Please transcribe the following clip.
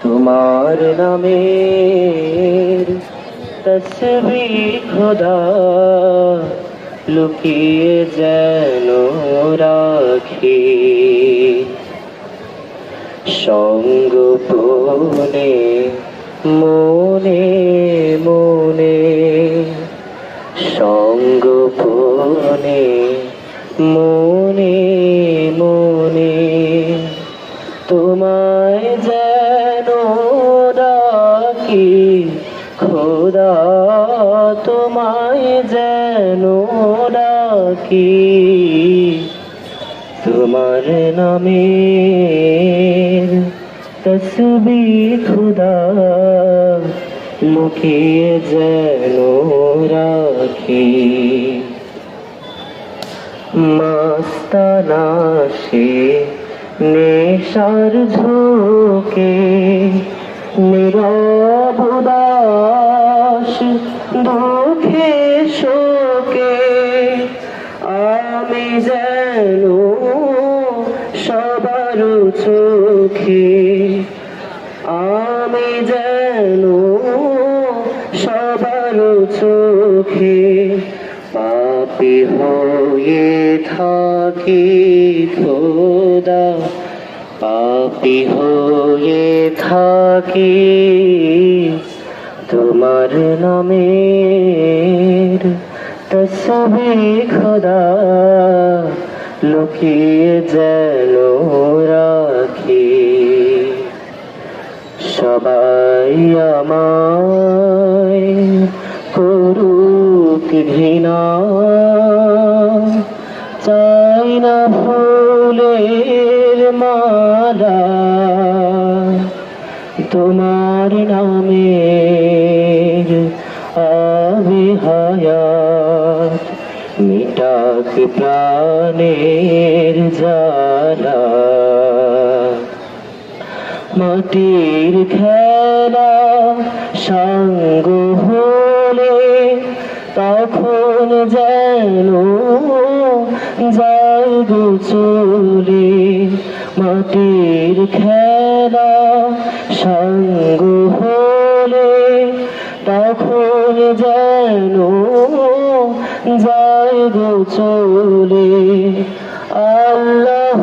তোমার নামের তসবিহ খোদা লুকিয়ে যেন রাখি সঙ্গোপনে মনে মনে সঙ্গোপনে মনে মনে তোমায় যেন ডাকি খোদা তোমায় যেন ডাকি তোমার নামের তসবিহ খোদা লুকিয়ে যেন রাখি মাস্তানা সে নেশার ঝোঁকে নীরব উদাস দুঃখে শোকে আমি যেন সবার চোখে আমি যেন সবার চোখে পাপী হয়ে থাকি খোদা পাপী হয়ে থাকি তোমার নামের তসবিহ খোদা লুকিয়ে যেন রাখি সবাই আমায় করুক ঘৃণা চাই না ফুলের মালা তোমার নামের আবিহায়াত মিটাক প্রাণের জ্বালা মাটির খেলা সাঙ্গ হলে তখন যেন যাই গো চলে মাটির খেলা সাঙ্গ হলে তখন যেন যাই গো চলে আল্লাহ